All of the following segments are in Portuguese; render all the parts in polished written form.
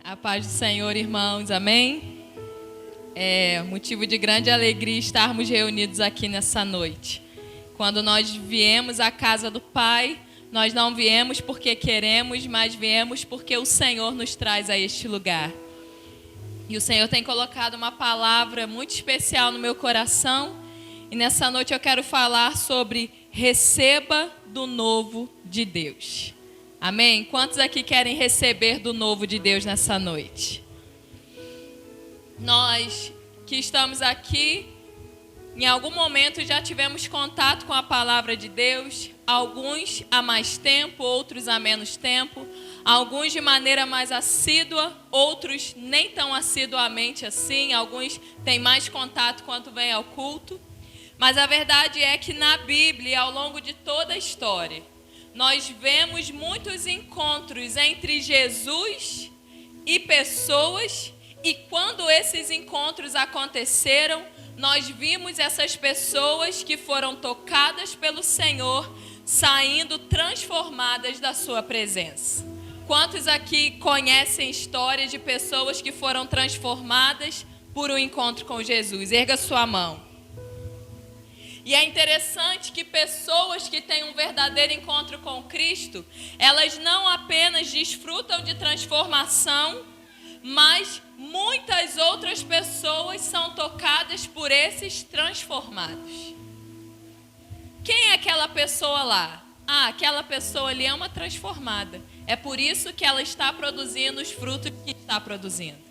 A paz do Senhor, irmãos, amém? É motivo de grande alegria estarmos reunidos aqui nessa noite. Quando nós viemos à casa do Pai, nós não viemos porque queremos, mas viemos porque o Senhor nos traz a este lugar. E o Senhor tem colocado uma palavra muito especial no meu coração. E nessa noite eu quero falar sobre receba do novo de Deus. Amém? Quantos aqui querem receber do novo de Deus nessa noite? Nós que estamos aqui, em algum momento já tivemos contato com a palavra de Deus, alguns há mais tempo, outros há menos tempo, alguns de maneira mais assídua, outros nem tão assiduamente assim, alguns têm mais contato quando vêm ao culto. Mas a verdade é que na Bíblia, ao longo de toda a história, nós vemos muitos encontros entre Jesus e pessoas, e quando esses encontros aconteceram, nós vimos essas pessoas que foram tocadas pelo Senhor, saindo transformadas da sua presença. Quantos aqui conhecem histórias de pessoas que foram transformadas por um encontro com Jesus? Erga sua mão. E é interessante que pessoas que têm um verdadeiro encontro com Cristo, elas não apenas desfrutam de transformação, mas muitas outras pessoas são tocadas por esses transformados. Quem é aquela pessoa lá? Ah, aquela pessoa ali é uma transformada. É por isso que ela está produzindo os frutos que está produzindo.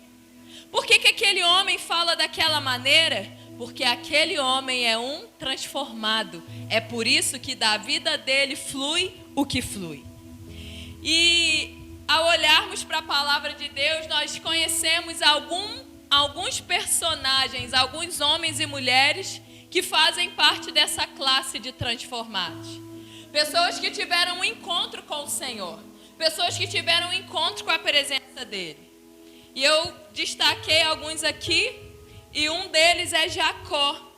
Por que aquele homem fala daquela maneira? Porque aquele homem é um transformado. É por isso que da vida dele flui o que flui. E ao olharmos para a palavra de Deus, nós conhecemos alguns personagens, alguns homens e mulheres que fazem parte dessa classe de transformados. Pessoas que tiveram um encontro com o Senhor. Pessoas que tiveram um encontro com a presença dele. E eu destaquei alguns aqui. E um deles é Jacó.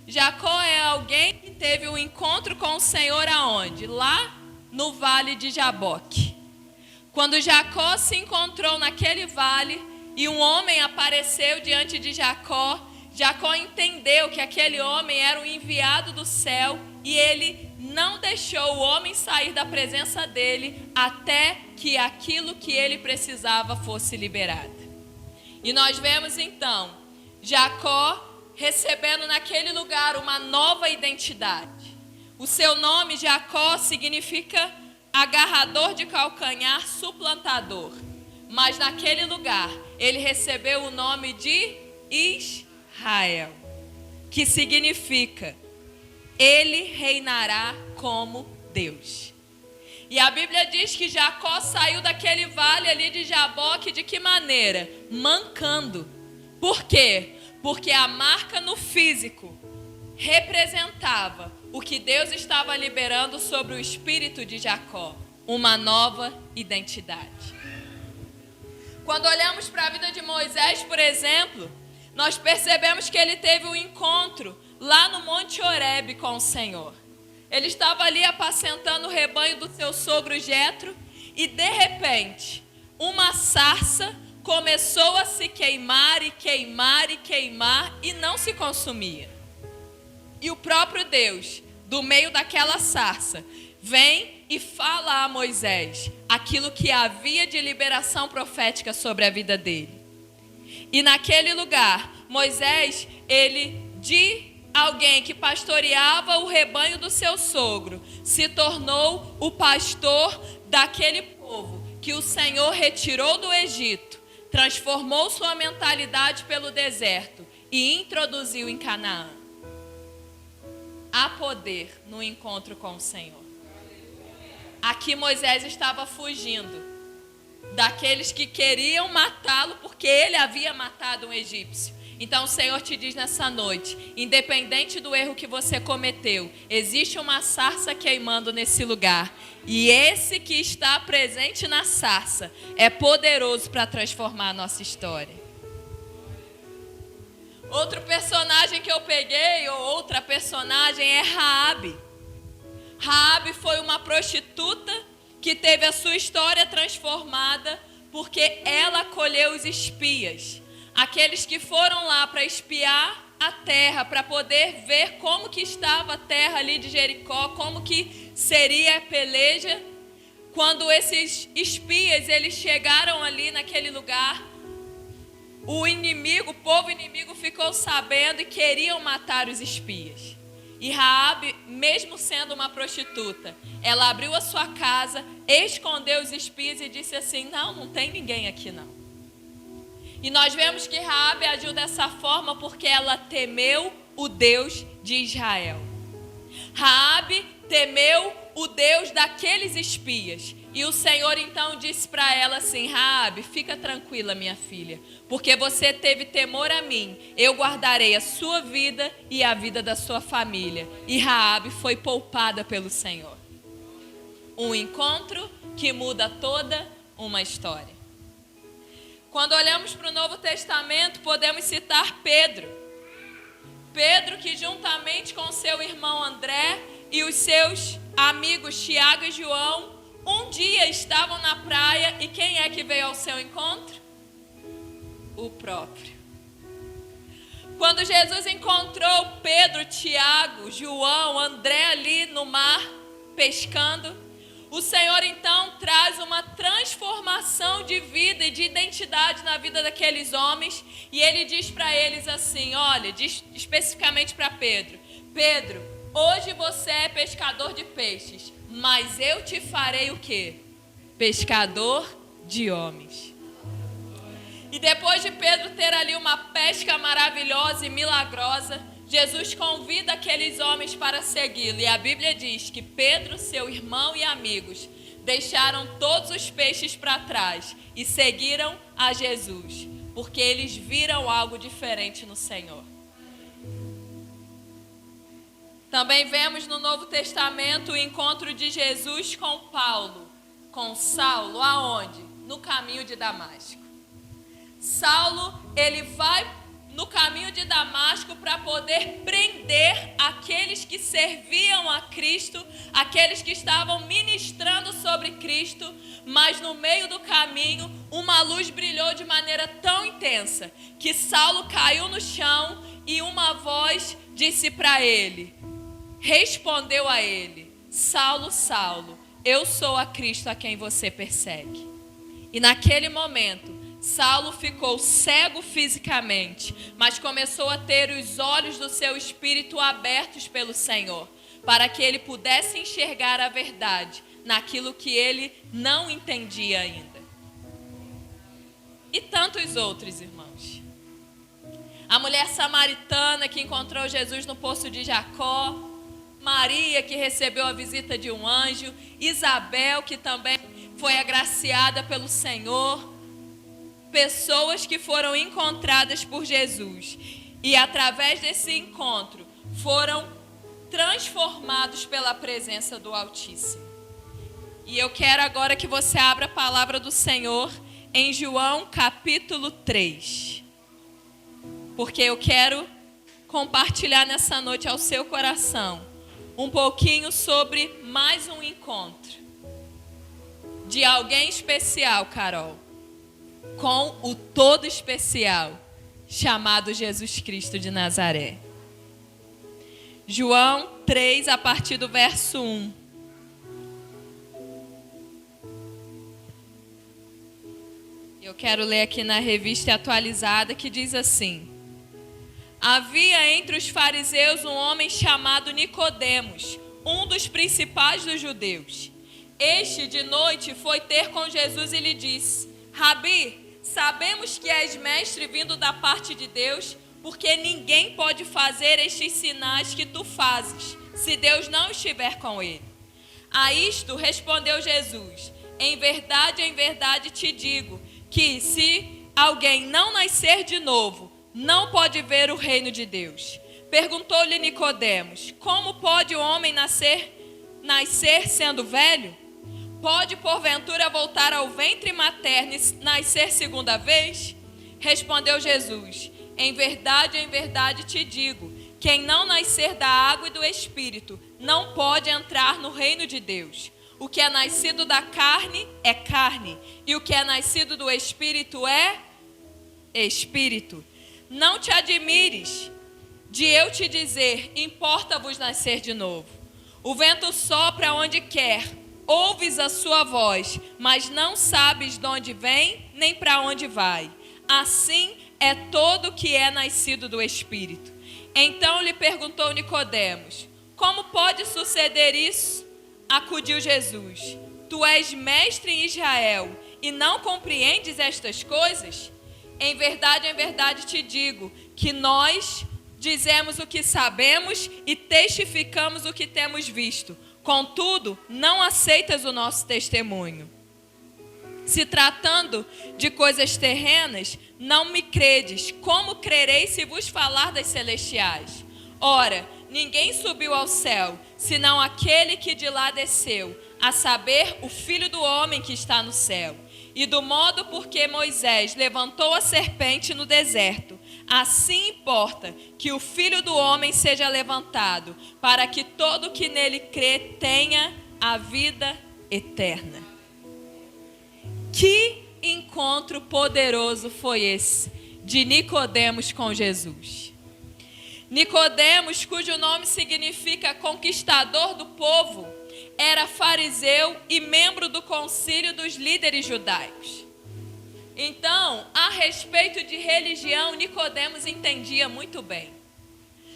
Jacó é alguém que teve um encontro com o Senhor aonde? Lá no vale de Jaboque. Quando Jacó se encontrou naquele vale e um homem apareceu diante de Jacó, Jacó entendeu que aquele homem era um enviado do céu e ele não deixou o homem sair da presença dele até que aquilo que ele precisava fosse liberado. E nós vemos então Jacó recebendo naquele lugar uma nova identidade. O seu nome, Jacó, significa agarrador de calcanhar, suplantador. Mas naquele lugar, ele recebeu o nome de Israel, que significa ele reinará como Deus. E a Bíblia diz que Jacó saiu daquele vale ali de Jaboque de que maneira? Mancando. Por quê? Porque a marca no físico representava o que Deus estava liberando sobre o espírito de Jacó, uma nova identidade. Quando olhamos para a vida de Moisés, por exemplo, nós percebemos que ele teve um encontro lá no Monte Horebe com o Senhor. Ele estava ali apacentando o rebanho do seu sogro Jetro e de repente, uma sarça começou a se queimar e queimar e queimar e não se consumia. E o próprio Deus, do meio daquela sarça, vem e fala a Moisés aquilo que havia de liberação profética sobre a vida dele. E naquele lugar, Moisés, ele de alguém que pastoreava o rebanho do seu sogro, se tornou o pastor daquele povo que o Senhor retirou do Egito, transformou sua mentalidade pelo deserto e introduziu em Canaã. Há poder no encontro com o Senhor. Aqui Moisés estava fugindo daqueles que queriam matá-lo porque ele havia matado um egípcio. Então o Senhor te diz nessa noite, independente do erro que você cometeu, existe uma sarça queimando nesse lugar. E esse que está presente na sarça é poderoso para transformar a nossa história. Outro personagem que eu peguei, ou outra personagem, é Raabe. Raabe foi uma prostituta que teve a sua história transformada porque ela acolheu os espias, aqueles que foram lá para espiar a terra, para poder ver como que estava a terra ali de Jericó, como que seria a peleja. Quando esses espias, eles chegaram ali naquele lugar, o povo inimigo ficou sabendo e queriam matar os espias. E Raabe, mesmo sendo uma prostituta, ela abriu a sua casa, escondeu os espias e disse assim: não tem ninguém aqui não. E nós vemos que Raabe agiu dessa forma porque ela temeu o Deus de Israel. Raabe temeu o Deus daqueles espias. E o Senhor então disse para ela assim: Raabe, fica tranquila, minha filha, porque você teve temor a mim. Eu guardarei a sua vida e a vida da sua família. E Raabe foi poupada pelo Senhor. Um encontro que muda toda uma história. Quando olhamos para o Novo Testamento, podemos citar Pedro. Pedro, que juntamente com seu irmão André e os seus amigos Tiago e João, um dia estavam na praia, e quem é que veio ao seu encontro? O próprio. Quando Jesus encontrou Pedro, Tiago, João, André ali no mar, pescando, o Senhor então traz uma transformação de vida e de identidade na vida daqueles homens, e Ele diz para eles assim, olha, diz especificamente para Pedro: Pedro, hoje você é pescador de peixes, mas eu te farei o quê? Pescador de homens. E depois de Pedro ter ali uma pesca maravilhosa e milagrosa, Jesus convida aqueles homens para segui-lo. E a Bíblia diz que Pedro, seu irmão e amigos, deixaram todos os peixes para trás e seguiram a Jesus, porque eles viram algo diferente no Senhor. Também vemos no Novo Testamento o encontro de Jesus com Paulo, com Saulo, aonde? No caminho de Damasco. Saulo, ele vai no caminho de Damasco para poder prender aqueles que serviam a Cristo, aqueles que estavam ministrando sobre Cristo, mas no meio do caminho uma luz brilhou de maneira tão intensa que Saulo caiu no chão e uma voz disse para ele, respondeu a ele: Saulo, Saulo, eu sou a Cristo a quem você persegue. E naquele momento Saulo ficou cego fisicamente, mas começou a ter os olhos do seu espírito abertos pelo Senhor, para que ele pudesse enxergar a verdade naquilo que ele não entendia ainda. E tantos outros irmãos. A mulher samaritana que encontrou Jesus no poço de Jacó, Maria que recebeu a visita de um anjo, Isabel que também foi agraciada pelo Senhor. Pessoas que foram encontradas por Jesus e através desse encontro foram transformados pela presença do Altíssimo. E eu quero agora que você abra a palavra do Senhor em João capítulo 3. Porque eu quero compartilhar nessa noite ao seu coração um pouquinho sobre mais um encontro de alguém especial, Carol, com o todo especial, chamado Jesus Cristo de Nazaré. João 3, a partir do verso 1. Eu quero ler aqui na revista atualizada, que diz assim: havia entre os fariseus um homem chamado Nicodemos, um dos principais dos judeus. Este de noite foi ter com Jesus e lhe disse: Rabi, sabemos que és mestre vindo da parte de Deus, porque ninguém pode fazer estes sinais que tu fazes, se Deus não estiver com ele. A isto respondeu Jesus: em verdade te digo, que se alguém não nascer de novo, não pode ver o reino de Deus. Perguntou-lhe Nicodemos: como pode o homem nascer sendo velho? Pode porventura voltar ao ventre materno e nascer segunda vez? Respondeu Jesus: em verdade te digo, quem não nascer da água e do Espírito não pode entrar no reino de Deus. O que é nascido da carne é carne, e o que é nascido do Espírito é Espírito. Não te admires de eu te dizer, importa-vos nascer de novo. O vento sopra onde quer, ouves a sua voz, mas não sabes de onde vem, nem para onde vai. Assim é todo que é nascido do Espírito. Então lhe perguntou Nicodemos, como pode suceder isso? Acudiu Jesus, tu és mestre em Israel e não compreendes estas coisas? Em verdade te digo que nós dizemos o que sabemos e testificamos o que temos visto. Contudo, não aceitas o nosso testemunho. Se tratando de coisas terrenas, não me credes. Como crereis se vos falar das celestiais? Ora, ninguém subiu ao céu, senão aquele que de lá desceu, a saber, o Filho do homem que está no céu. E do modo por que Moisés levantou a serpente no deserto, assim importa que o Filho do homem seja levantado, para que todo que nele crê tenha a vida eterna. Que encontro poderoso foi esse de Nicodemos com Jesus. Nicodemos, cujo nome significa conquistador do povo, era fariseu e membro do concílio dos líderes judaicos. Então, a respeito de religião, Nicodemos entendia muito bem.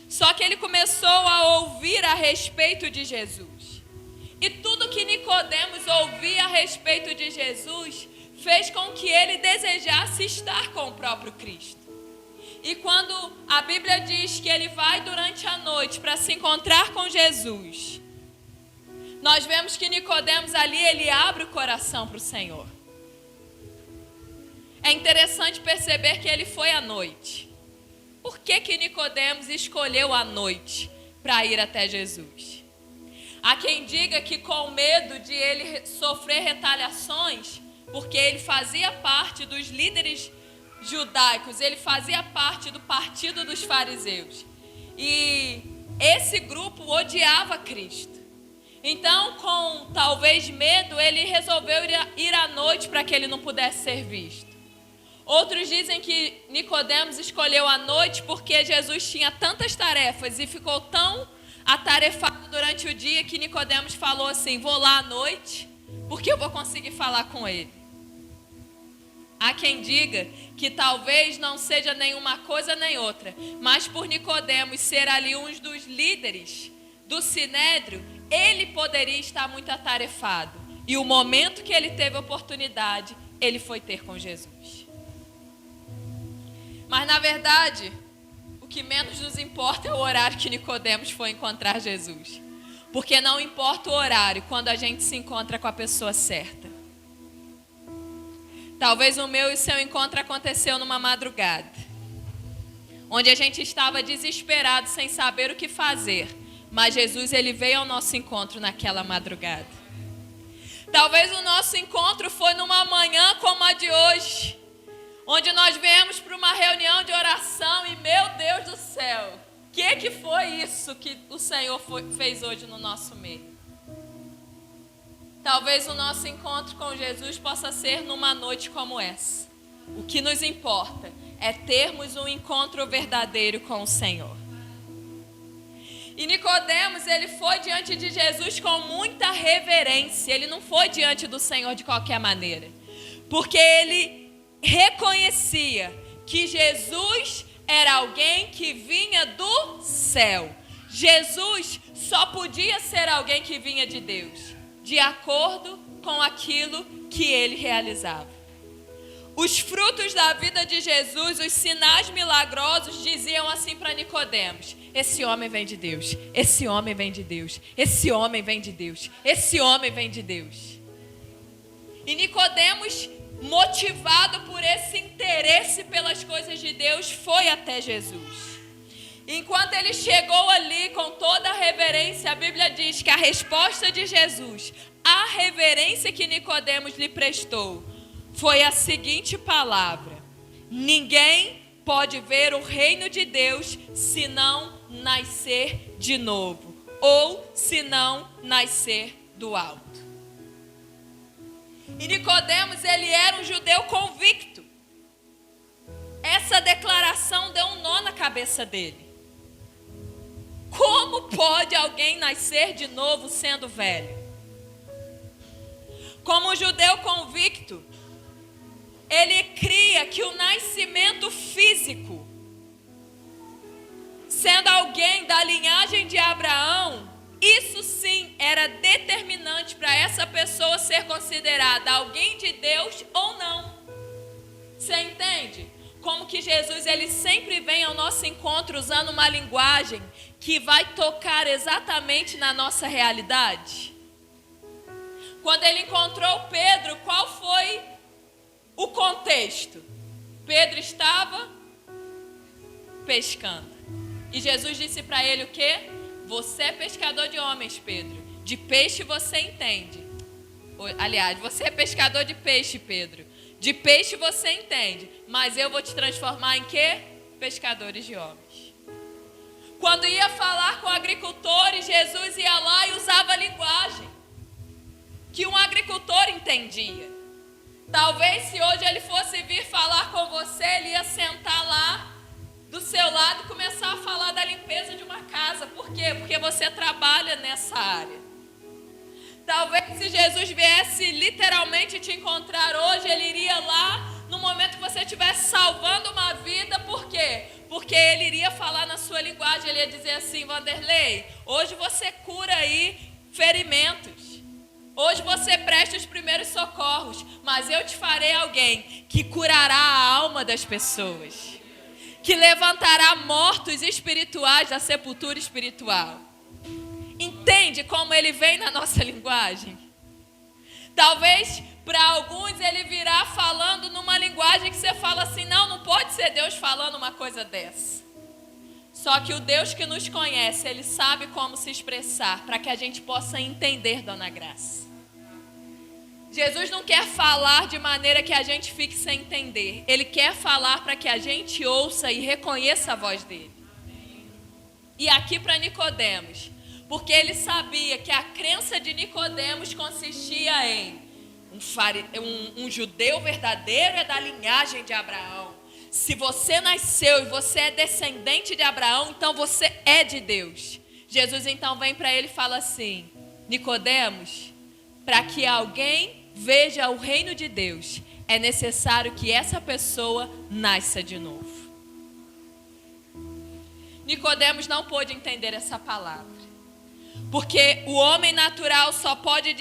Só que ele começou a ouvir a respeito de Jesus. E tudo que Nicodemos ouvia a respeito de Jesus fez com que ele desejasse estar com o próprio Cristo. E quando a Bíblia diz que ele vai durante a noite para se encontrar com Jesus, nós vemos que Nicodemos ali, ele abre o coração para o Senhor. É interessante perceber que ele foi à noite. Por que que Nicodemos escolheu a noite para ir até Jesus? Há quem diga que com medo de ele sofrer retaliações, porque ele fazia parte dos líderes judaicos, ele fazia parte do partido dos fariseus. E esse grupo odiava Cristo. Então, com talvez medo, ele resolveu ir à noite para que ele não pudesse ser visto. Outros dizem que Nicodemos escolheu a noite porque Jesus tinha tantas tarefas e ficou tão atarefado durante o dia que Nicodemos falou assim, vou lá à noite porque eu vou conseguir falar com ele. Há quem diga que talvez não seja nenhuma coisa nem outra, mas por Nicodemos ser ali um dos líderes do Sinédrio, ele poderia estar muito atarefado. E o momento que ele teve oportunidade, ele foi ter com Jesus. Mas na verdade, o que menos nos importa é o horário que Nicodemos foi encontrar Jesus. Porque não importa o horário quando a gente se encontra com a pessoa certa. Talvez o meu e o seu encontro aconteceu numa madrugada, onde a gente estava desesperado sem saber o que fazer, mas Jesus ele veio ao nosso encontro naquela madrugada. Talvez o nosso encontro foi numa manhã como a de hoje, onde nós viemos para uma reunião de oração e meu Deus do céu, o que foi isso que o Senhor fez hoje no nosso meio? Talvez o nosso encontro com Jesus possa ser numa noite como essa. O que nos importa é termos um encontro verdadeiro com o Senhor. E Nicodemos, ele foi diante de Jesus com muita reverência. Ele não foi diante do Senhor de qualquer maneira. Porque ele reconhecia que Jesus era alguém que vinha do céu. Jesus só podia ser alguém que vinha de Deus, de acordo com aquilo que ele realizava. Os frutos da vida de Jesus, os sinais milagrosos, diziam assim para Nicodemos: esse homem vem de Deus, esse homem vem de Deus, esse homem vem de Deus, esse homem vem de Deus. E Nicodemos, motivado por esse interesse pelas coisas de Deus, foi até Jesus. Enquanto ele chegou ali com toda a reverência, a Bíblia diz que a resposta de Jesus, a reverência que Nicodemos lhe prestou, foi a seguinte palavra: ninguém pode ver o reino de Deus se não nascer de novo, ou se não nascer do alto. E Nicodemos, ele era um judeu convicto. Essa declaração deu um nó na cabeça dele. Como pode alguém nascer de novo sendo velho? Como um judeu convicto, ele cria que o nascimento físico, sendo alguém da linhagem de Abraão, isso sim era determinante para essa pessoa ser considerada alguém de Deus ou não. Você entende? Como que Jesus, ele sempre vem ao nosso encontro usando uma linguagem que vai tocar exatamente na nossa realidade. Quando ele encontrou Pedro, qual foi o contexto? Pedro estava pescando. E Jesus disse para ele o quê? Você é pescador de homens, Pedro. De peixe você entende. Aliás, você é pescador de peixe, Pedro. De peixe você entende. Mas eu vou te transformar em quê? Pescadores de homens. Quando ia falar com agricultores, Jesus ia lá e usava a linguagem que um agricultor entendia. Talvez se hoje ele fosse vir falar com você, ele ia sentar lá do seu lado e começar a falar da limpeza de uma casa. Por quê? Porque você trabalha nessa área. Talvez se Jesus viesse literalmente te encontrar hoje, ele iria lá no momento que você estivesse salvando uma vida. Por quê? Porque ele iria falar na sua linguagem, ele ia dizer assim: Vanderlei, hoje você cura aí ferimentos. Hoje você presta os primeiros socorros, mas eu te farei alguém que curará a alma das pessoas, que levantará mortos espirituais da sepultura espiritual. Entende como ele vem na nossa linguagem? Talvez para alguns ele virá falando numa linguagem que você fala assim: não pode ser Deus falando uma coisa dessa. Só que o Deus que nos conhece, ele sabe como se expressar para que a gente possa entender, dona Graça. Jesus não quer falar de maneira que a gente fique sem entender. Ele quer falar para que a gente ouça e reconheça a voz dele. E aqui para Nicodemos, porque ele sabia que a crença de Nicodemos consistia em um judeu verdadeiro é da linhagem de Abraão. Se você nasceu e você é descendente de Abraão, então você é de Deus. Jesus então vem para ele e fala assim: Nicodemos, para que alguém veja o reino de Deus, é necessário que essa pessoa nasça de novo. Nicodemos não pôde entender essa palavra, porque o homem natural só pode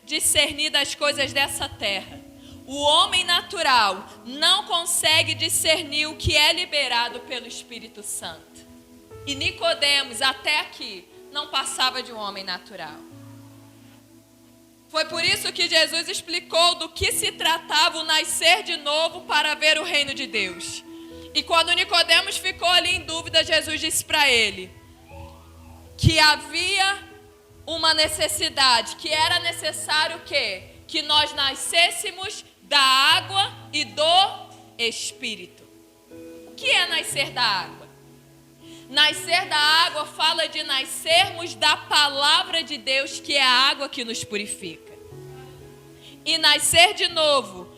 discernir das coisas dessa terra. O homem natural não consegue discernir o que é liberado pelo Espírito Santo. E Nicodemos, até aqui, não passava de um homem natural. Foi por isso que Jesus explicou do que se tratava o nascer de novo para ver o reino de Deus. E quando Nicodemos ficou ali em dúvida, Jesus disse para ele que havia uma necessidade, que era necessário o quê? Que nós nascêssemos da água e do Espírito. O que é nascer da água? Nascer da água fala de nascermos da palavra de Deus, que é a água que nos purifica. E nascer de novo,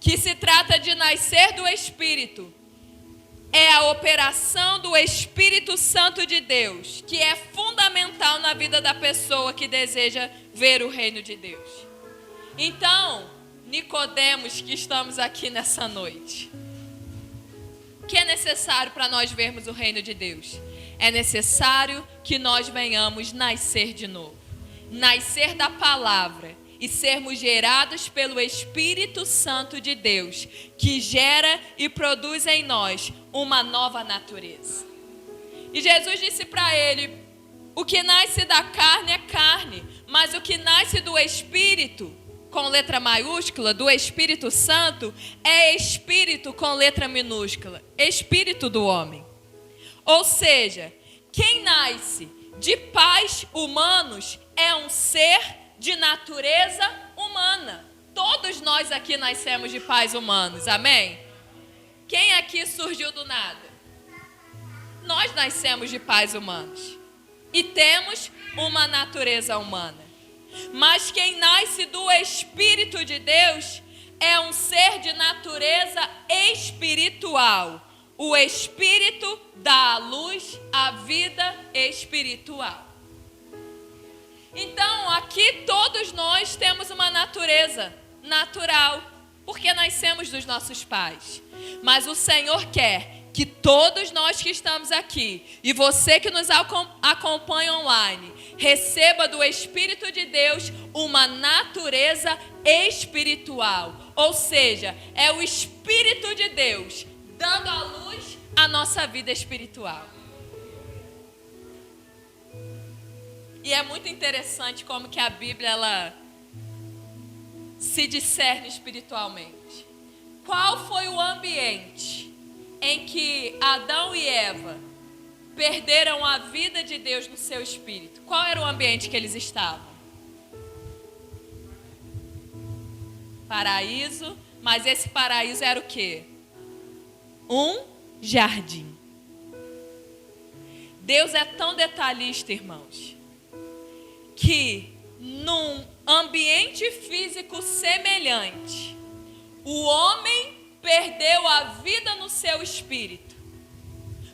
que se trata de nascer do Espírito, é a operação do Espírito Santo de Deus, que é fundamental na vida da pessoa que deseja ver o reino de Deus. Então, Nicodemos, que estamos aqui nessa noite, o que é necessário para nós vermos o reino de Deus? É necessário que nós venhamos nascer de novo, nascer da palavra e sermos gerados pelo Espírito Santo de Deus, que gera e produz em nós uma nova natureza. E Jesus disse para ele: o que nasce da carne é carne, mas o que nasce do Espírito, com letra maiúscula, do Espírito Santo, é Espírito com letra minúscula, Espírito do homem. Ou seja, quem nasce de pais humanos é um ser de natureza humana. Todos nós aqui nascemos de pais humanos, amém? Quem aqui surgiu do nada? Nós nascemos de pais humanos e temos uma natureza humana. Mas quem nasce do Espírito de Deus é um ser de natureza espiritual. O Espírito dá à luz a vida espiritual. Então, aqui todos nós temos uma natureza natural, porque nascemos dos nossos pais. Mas o Senhor quer que todos nós que estamos aqui, e você que nos acompanha online, receba do Espírito de Deus uma natureza espiritual. Ou seja, é o Espírito de Deus dando à luz a nossa vida espiritual. E é muito interessante como que a Bíblia ela se discerne espiritualmente. Qual foi o ambiente em que Adão e Eva perderam a vida de Deus no seu espírito? Qual era o ambiente que eles estavam? Paraíso, mas esse paraíso era o quê? Um jardim. Deus é tão detalhista, irmãos, que num ambiente físico semelhante, o homem perdeu a vida no seu espírito,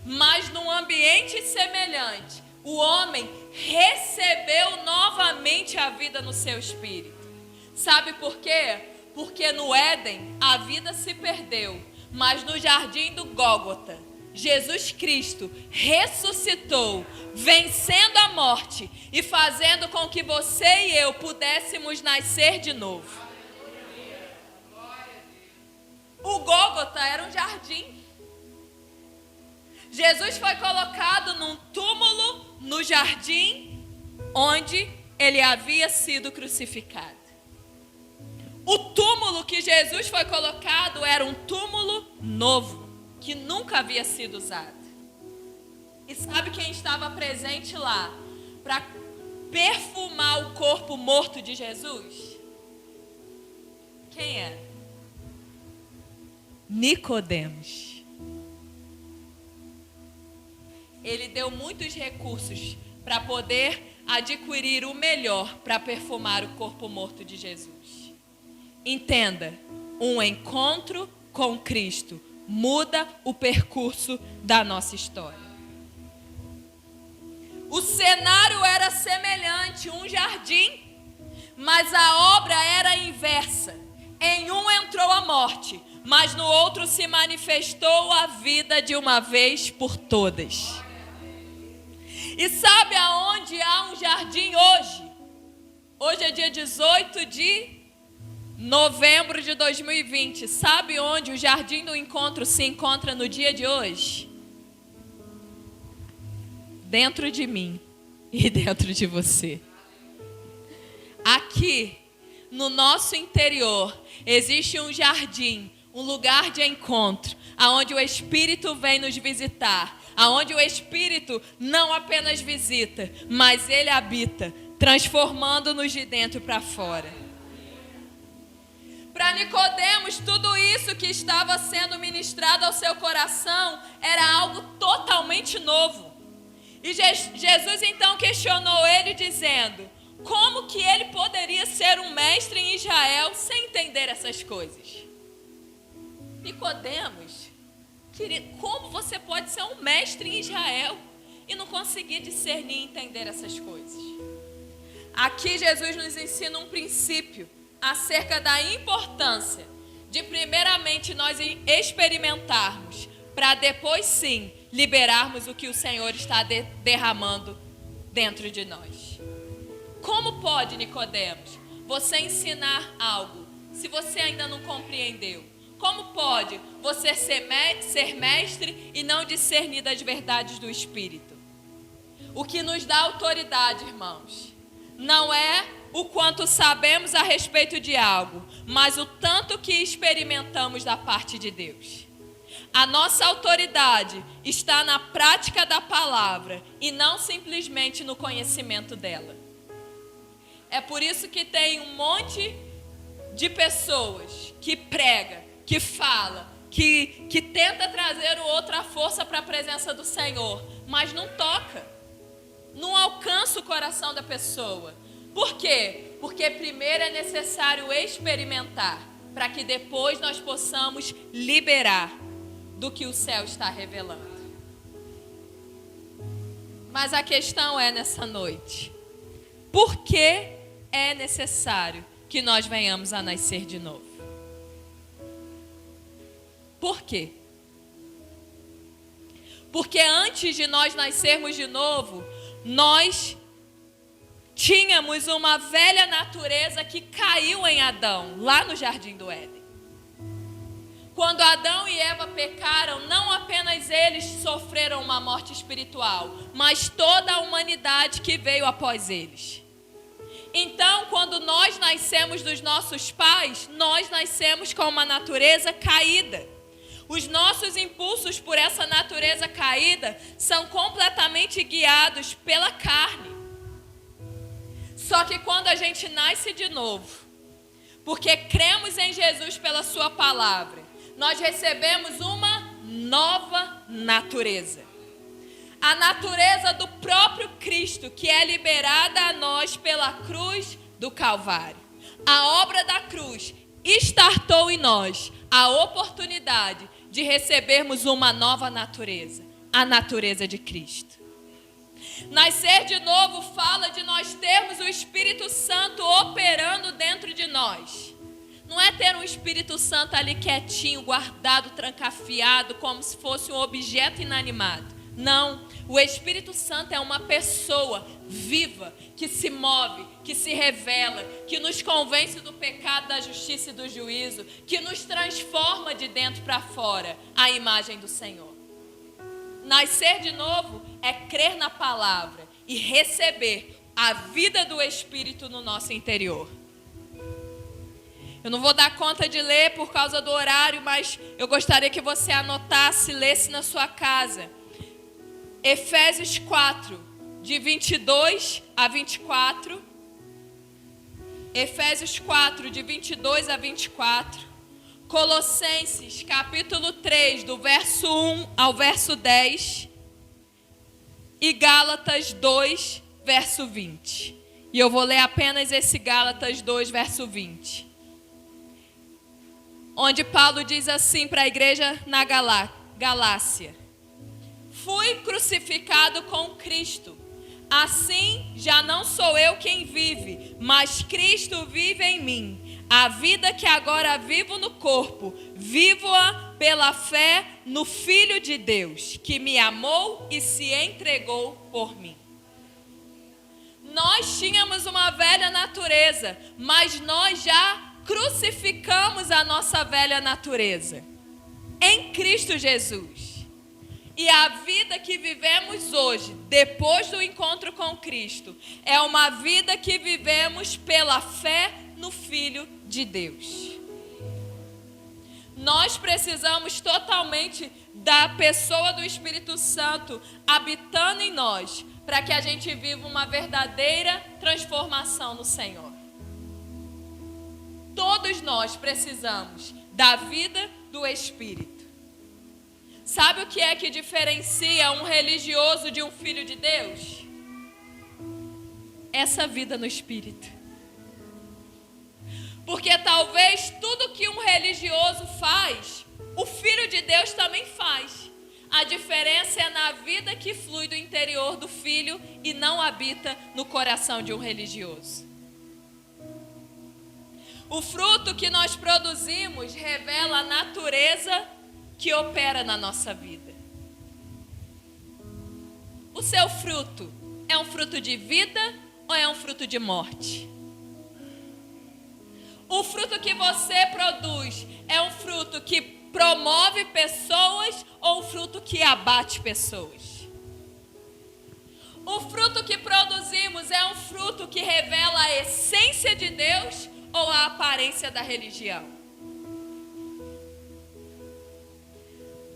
mas num ambiente semelhante, o homem recebeu novamente a vida no seu espírito. Sabe por quê? Porque no Éden a vida se perdeu, mas no jardim do Gólgota, Jesus Cristo ressuscitou, vencendo a morte e fazendo com que você e eu pudéssemos nascer de novo. O Gólgota era um jardim. Jesus foi colocado num túmulo no jardim onde ele havia sido crucificado. O túmulo que Jesus foi colocado era um túmulo novo, que nunca havia sido usado. E sabe quem estava presente lá para perfumar o corpo morto de Jesus? Quem era? Nicodemos. Ele deu muitos recursos para poder adquirir o melhor para perfumar o corpo morto de Jesus. Entenda, um encontro com Cristo muda o percurso da nossa história. O cenário era semelhante, um jardim, mas a obra era inversa. Em um entrou a morte, mas no outro se manifestou a vida de uma vez por todas. E sabe aonde há um jardim hoje? Hoje é dia 18 de novembro de 2020. Sabe onde o Jardim do Encontro se encontra no dia de hoje? Dentro de mim e dentro de você. Aqui, no nosso interior, existe um jardim, um lugar de encontro, aonde o Espírito vem nos visitar, aonde o Espírito não apenas visita, mas ele habita, transformando-nos de dentro para fora. Para Nicodemos, tudo isso que estava sendo ministrado ao seu coração era algo totalmente novo. E Jesus então questionou ele dizendo, como que ele poderia ser um mestre em Israel sem entender essas coisas? Nicodemos, como você pode ser um mestre em Israel e não conseguir discernir e entender essas coisas? Aqui Jesus nos ensina um princípio acerca da importância de primeiramente nós experimentarmos, para depois sim liberarmos o que o Senhor está derramando dentro de nós. Como pode, Nicodemos, você ensinar algo se você ainda não compreendeu? Como pode você ser mestre e não discernir das verdades do Espírito? O que nos dá autoridade, irmãos, não é o quanto sabemos a respeito de algo, mas o tanto que experimentamos da parte de Deus. A nossa autoridade está na prática da palavra e não simplesmente no conhecimento dela. É por isso que tem um monte de pessoas que prega, que fala, que tenta trazer o outro à força para a presença do Senhor, mas não toca, não alcança o coração da pessoa. Por quê? Porque primeiro é necessário experimentar, para que depois nós possamos liberar do que o céu está revelando. Mas a questão é nessa noite: por que é necessário que nós venhamos a nascer de novo? Por quê? Porque antes de nós nascermos de novo, nós tínhamos uma velha natureza que caiu em Adão, lá no Jardim do Éden. Quando Adão e Eva pecaram, não apenas eles sofreram uma morte espiritual, mas toda a humanidade que veio após eles. Então, quando nós nascemos dos nossos pais, nós nascemos com uma natureza caída. Os nossos impulsos por essa natureza caída são completamente guiados pela carne. Só que quando a gente nasce de novo, porque cremos em Jesus pela sua palavra, nós recebemos uma nova natureza. A natureza do próprio Cristo, que é liberada a nós pela cruz do Calvário. A obra da cruz startou em nós a oportunidade de recebermos uma nova natureza, a natureza de Cristo. Nascer de novo fala de nós termos o Espírito Santo operando dentro de nós. Não é ter um Espírito Santo ali quietinho, guardado, trancafiado, como se fosse um objeto inanimado. Não, o Espírito Santo é uma pessoa viva, que se move, que se revela, que nos convence do pecado, da justiça e do juízo, que nos transforma de dentro para fora, a imagem do Senhor. Nascer de novo é crer na palavra e receber a vida do Espírito no nosso interior. Eu não vou dar conta de ler por causa do horário, mas eu gostaria que você anotasse, lesse na sua casa. Efésios 4, de 22 a 24. Efésios 4, de 22 a 24. Colossenses, capítulo 3, do verso 1 ao verso 10. E Gálatas 2, verso 20. E eu vou ler apenas esse Gálatas 2, verso 20. Onde Paulo diz assim para a igreja na Galácia: fui crucificado com Cristo. Assim, já não sou eu quem vive, mas Cristo vive em mim. A vida que agora vivo no corpo, vivo-a pela fé no Filho de Deus, que me amou e se entregou por mim. Nós tínhamos uma velha natureza, mas nós já crucificamos a nossa velha natureza em Cristo Jesus. E a vida que vivemos hoje, depois do encontro com Cristo, é uma vida que vivemos pela fé no Filho de Deus. Nós precisamos totalmente da pessoa do Espírito Santo habitando em nós, para que a gente viva uma verdadeira transformação no Senhor. Todos nós precisamos da vida do Espírito. Sabe o que é que diferencia um religioso de um filho de Deus? Essa vida no Espírito. Porque talvez tudo que um religioso faz, o Filho de Deus também faz. A diferença é na vida que flui do interior do Filho e não habita no coração de um religioso. O fruto que nós produzimos revela a natureza que opera na nossa vida. O seu fruto é um fruto de vida ou é um fruto de morte? O fruto que você produz é um fruto que promove pessoas ou um fruto que abate pessoas? O fruto que produzimos é um fruto que revela a essência de Deus ou a aparência da religião?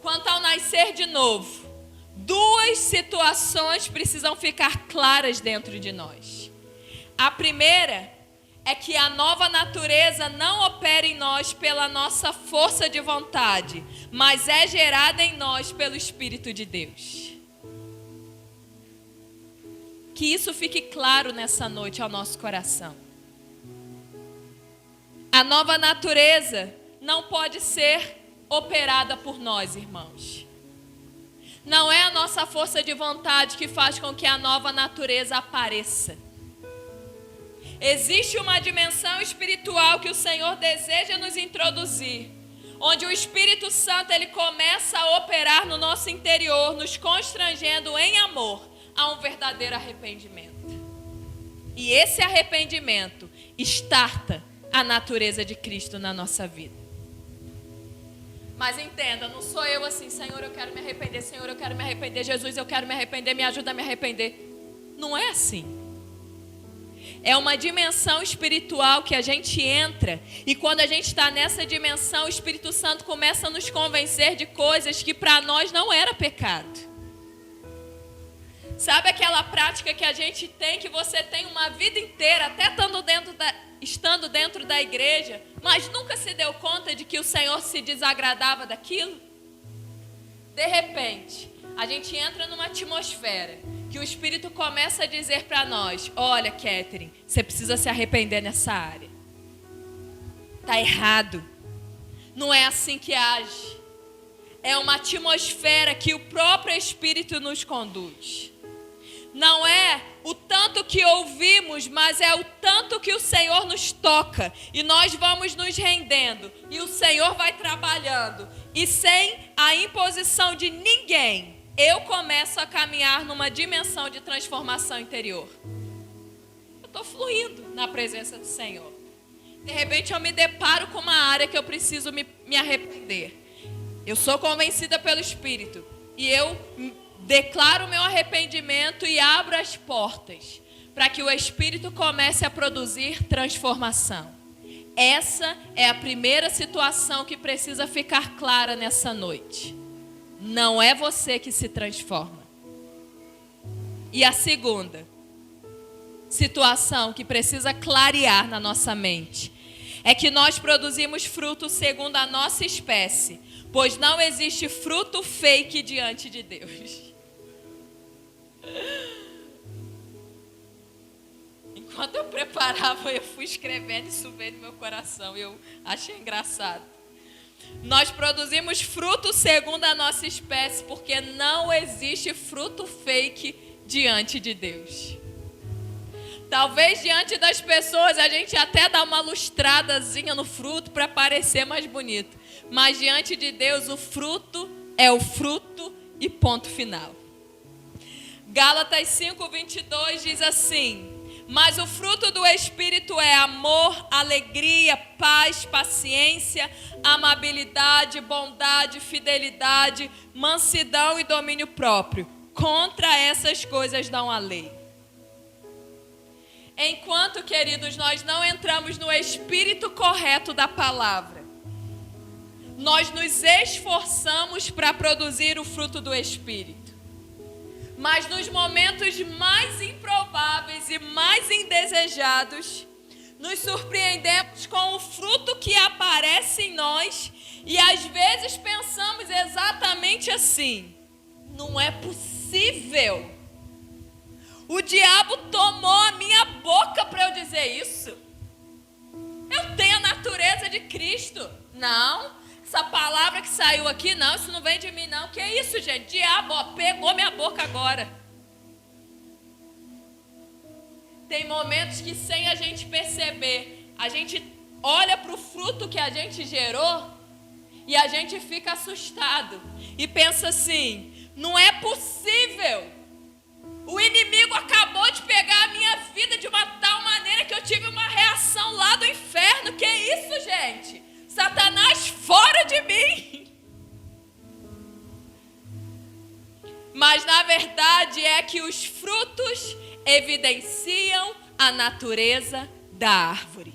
Quanto ao nascer de novo, duas situações precisam ficar claras dentro de nós. A primeira é que a nova natureza não opera em nós pela nossa força de vontade, mas é gerada em nós pelo Espírito de Deus. Que isso fique claro nessa noite ao nosso coração. A nova natureza não pode ser operada por nós, irmãos. Não é a nossa força de vontade que faz com que a nova natureza apareça. Existe uma dimensão espiritual que o Senhor deseja nos introduzir, onde o Espírito Santo ele começa a operar no nosso interior, nos constrangendo em amor a um verdadeiro arrependimento. E esse arrependimento starta a natureza de Cristo na nossa vida. Mas entenda, não sou eu assim, Senhor, eu quero me arrepender, Senhor, eu quero me arrepender, Jesus, eu quero me arrepender, me ajuda a me arrepender. Não é assim. É uma dimensão espiritual que a gente entra, e quando a gente está nessa dimensão, o Espírito Santo começa a nos convencer de coisas que para nós não era pecado. Sabe aquela prática que a gente tem, que você tem uma vida inteira, até estando dentro da igreja, mas nunca se deu conta de que o Senhor se desagradava daquilo? De repente, a gente entra numa atmosfera que o Espírito começa a dizer para nós: olha, Catherine, você precisa se arrepender nessa área. Está errado. Não é assim que age. É uma atmosfera que o próprio Espírito nos conduz. Não é o tanto que ouvimos, mas é o tanto que o Senhor nos toca. E nós vamos nos rendendo. E o Senhor vai trabalhando. E sem a imposição de ninguém, eu começo a caminhar numa dimensão de transformação interior. Eu estou fluindo na presença do Senhor. De repente eu me deparo com uma área que eu preciso me arrepender. Eu sou convencida pelo Espírito. E eu declaro o meu arrependimento e abro as portas para que o Espírito comece a produzir transformação. Essa é a primeira situação que precisa ficar clara nessa noite. Não é você que se transforma. E a segunda situação que precisa clarear na nossa mente é que nós produzimos fruto segundo a nossa espécie, pois não existe fruto fake diante de Deus. Enquanto eu preparava, eu fui escrevendo, isso veio no meu coração, eu achei engraçado. Nós produzimos fruto segundo a nossa espécie, porque não existe fruto fake diante de Deus. Talvez diante das pessoas a gente até dá uma lustradazinha no fruto para parecer mais bonito. Mas diante de Deus o fruto é o fruto e ponto final. Gálatas 5:22 diz assim: mas o fruto do Espírito é amor, alegria, paz, paciência, amabilidade, bondade, fidelidade, mansidão e domínio próprio. Contra essas coisas não há lei. Enquanto, queridos, nós não entramos no espírito correto da palavra, nós nos esforçamos para produzir o fruto do Espírito. Mas nos momentos mais improváveis e mais indesejados, nos surpreendemos com o fruto que aparece em nós e às vezes pensamos exatamente assim: não é possível. O diabo tomou a minha boca para eu dizer isso. Eu tenho a natureza de Cristo. Não, essa palavra que saiu aqui, não, isso não vem de mim não. Que isso, gente? Diabo, ó, pegou minha boca agora. Tem momentos que sem a gente perceber, a gente olha para o fruto que a gente gerou e a gente fica assustado. E pensa assim: não é possível. O inimigo acabou de pegar a minha vida de uma tal maneira que eu tive uma reação lá do inferno. Que isso, gente? Satanás, fora de mim. Mas na verdade é que os frutos evidenciam a natureza da árvore.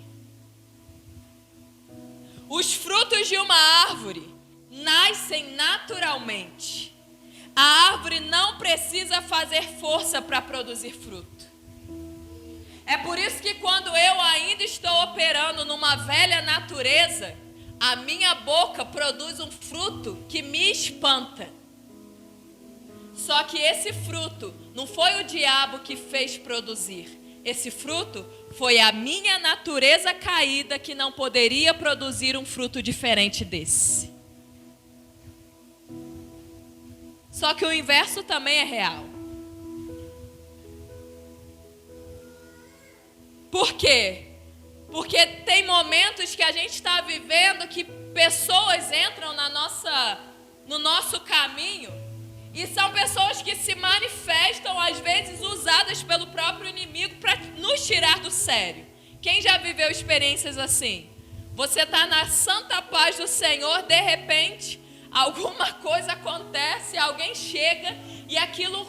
Os frutos de uma árvore nascem naturalmente. A árvore não precisa fazer força para produzir fruto. É por isso que quando eu ainda estou operando numa velha natureza, a minha boca produz um fruto que me espanta. Só que esse fruto não foi o diabo que fez produzir. Esse fruto foi a minha natureza caída que não poderia produzir um fruto diferente desse. Só que o inverso também é real. Por quê? Porque tem momentos que a gente está vivendo que pessoas entram no nosso caminho e são pessoas que se manifestam, às vezes usadas pelo próprio inimigo para nos tirar do sério. Quem já viveu experiências assim? Você está na santa paz do Senhor, de repente, alguma coisa acontece, alguém chega e aquilo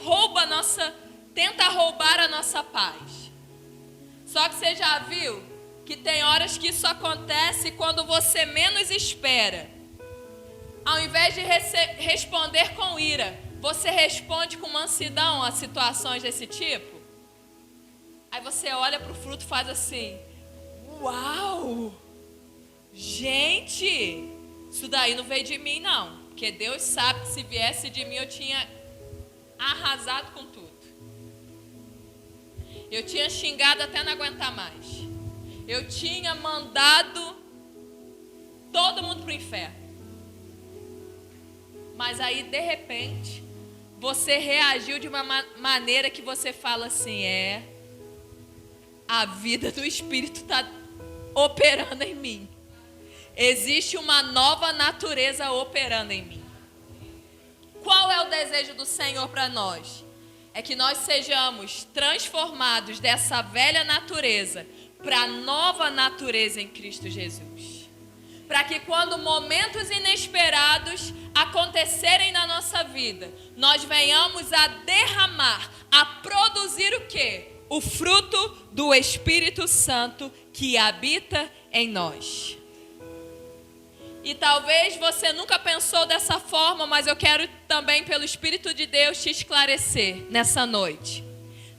tenta roubar a nossa paz. Só que você já viu que tem horas que isso acontece quando você menos espera. Ao invés de responder com ira, você responde com mansidão a situações desse tipo? Aí você olha para o fruto e faz assim: uau! Gente, isso daí não veio de mim não. Porque Deus sabe que se viesse de mim eu tinha arrasado com tudo. Eu tinha xingado até não aguentar mais. Eu tinha mandado todo mundo para o inferno. Mas aí, de repente, você reagiu de uma maneira que você fala assim: a vida do Espírito está operando em mim. Existe uma nova natureza operando em mim. Qual é o desejo do Senhor para nós? É que nós sejamos transformados dessa velha natureza para a nova natureza em Cristo Jesus. Para que quando momentos inesperados acontecerem na nossa vida, nós venhamos a derramar, a produzir o quê? O fruto do Espírito Santo que habita em nós. E talvez você nunca pensou dessa forma, mas eu quero também, pelo Espírito de Deus, te esclarecer nessa noite.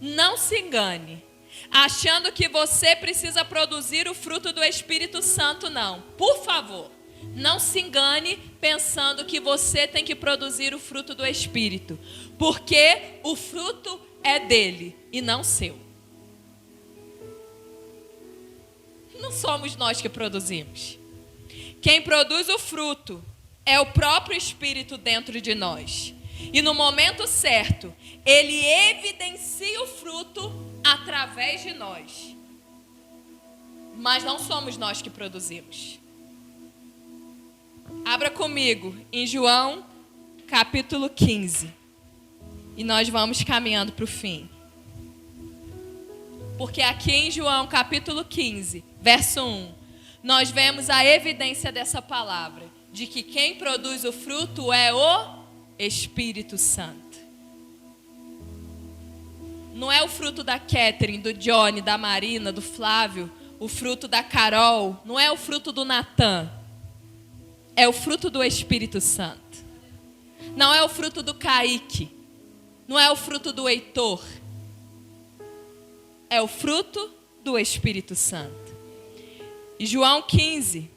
Não se engane, achando que você precisa produzir o fruto do Espírito Santo, não. Por favor, não se engane pensando que você tem que produzir o fruto do Espírito, porque o fruto é dele e não seu. Não somos nós que produzimos. Quem produz o fruto é o próprio Espírito dentro de nós. E no momento certo, ele evidencia o fruto através de nós. Mas não somos nós que produzimos. Abra comigo em João, capítulo 15. E nós vamos caminhando para o fim. Porque aqui em João, capítulo 15, verso 1, nós vemos a evidência dessa palavra, de que quem produz o fruto é o Espírito Santo. Não é o fruto da Catherine, do Johnny, da Marina, do Flávio, o fruto da Carol, não é o fruto do Natan. É o fruto do Espírito Santo. Não é o fruto do Kaique, não é o fruto do Heitor. É o fruto do Espírito Santo. E João 15,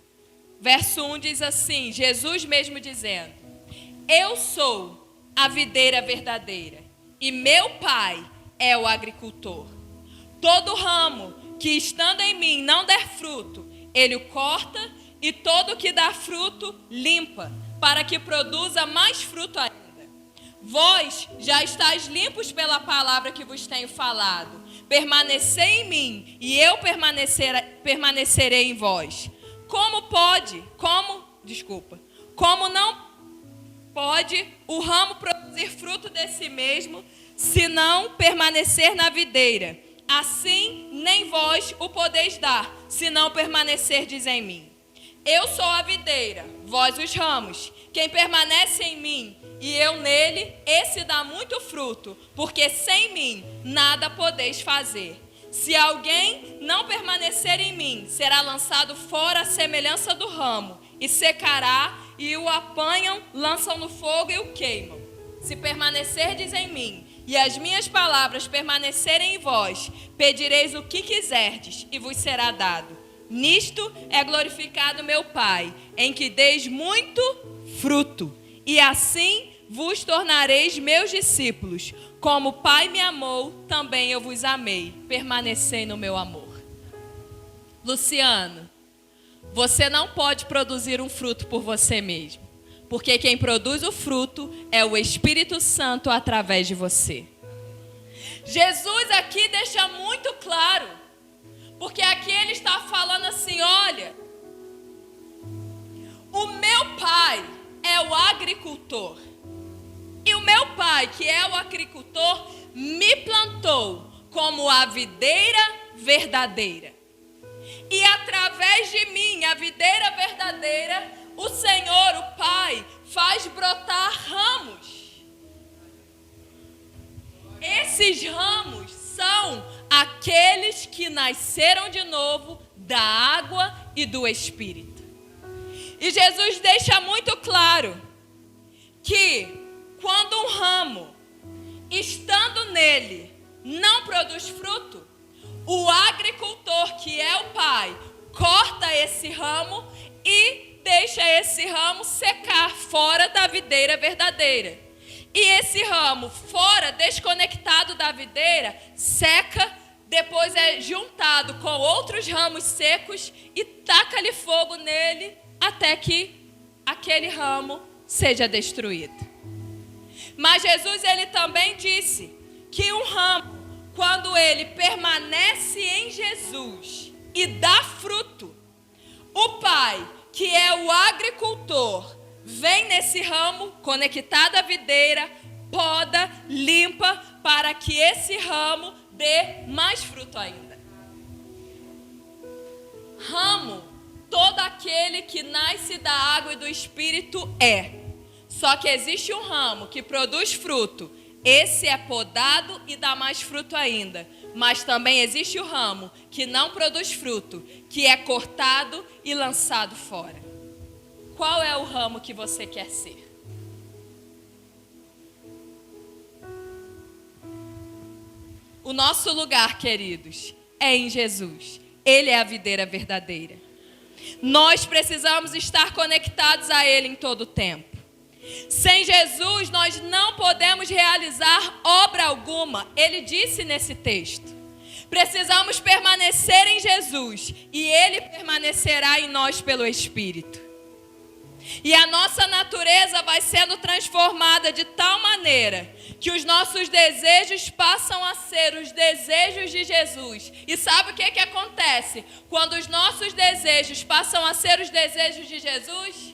verso 1 diz assim, Jesus mesmo dizendo: eu sou a videira verdadeira e meu Pai é o agricultor. Todo ramo que estando em mim não der fruto, ele o corta, e todo que dá fruto limpa, para que produza mais fruto ainda. Vós já estáis limpos pela palavra que vos tenho falado. Permanecei em mim e eu permanecerei em vós. Como não pode o ramo produzir fruto de si mesmo, se não permanecer na videira? Assim nem vós o podeis dar, se não permanecerdes em mim. Eu sou a videira, vós os ramos. Quem permanece em mim e eu nele, esse dá muito fruto, porque sem mim nada podeis fazer. Se alguém não permanecer em mim, será lançado fora à semelhança do ramo, e secará, e o apanham, lançam no fogo e o queimam. Se permanecerdes em mim, e as minhas palavras permanecerem em vós, pedireis o que quiserdes, e vos será dado. Nisto é glorificado meu Pai, em que deis muito fruto, e assim vos tornareis meus discípulos. Como o Pai me amou, também eu vos amei. Permanecei no meu amor. Luciano, você não pode produzir um fruto por você mesmo. Porque quem produz o fruto é o Espírito Santo através de você. Jesus aqui deixa muito claro. Porque aqui ele está falando assim, olha, o meu pai é o agricultor. E o meu pai, que é o agricultor, me plantou como a videira verdadeira. E através de mim, a videira verdadeira, o Senhor, o Pai, faz brotar ramos. Esses ramos são aqueles que nasceram de novo da água e do Espírito. E Jesus deixa muito claro que quando um ramo, estando nele, não produz fruto, o agricultor, que é o Pai, corta esse ramo e deixa esse ramo secar fora da videira verdadeira. E esse ramo, fora, desconectado da videira, seca, depois é juntado com outros ramos secos e taca-lhe fogo nele até que aquele ramo seja destruído. Mas Jesus, ele também disse que um ramo, quando ele permanece em Jesus e dá fruto, o Pai, que é o agricultor, vem nesse ramo, conectado à videira, poda, limpa, para que esse ramo dê mais fruto ainda. Ramo, todo aquele que nasce da água e do Espírito é. Só que existe um ramo que produz fruto. Esse é podado e dá mais fruto ainda. Mas também existe o ramo que não produz fruto, que é cortado e lançado fora. Qual é o ramo que você quer ser? O nosso lugar, queridos, é em Jesus. Ele é a videira verdadeira. Nós precisamos estar conectados a Ele em todo o tempo. Sem Jesus, nós não podemos realizar obra alguma. Ele disse nesse texto. Precisamos permanecer em Jesus e Ele permanecerá em nós pelo Espírito. E a nossa natureza vai sendo transformada de tal maneira que os nossos desejos passam a ser os desejos de Jesus. E sabe o que acontece? Quando os nossos desejos passam a ser os desejos de Jesus,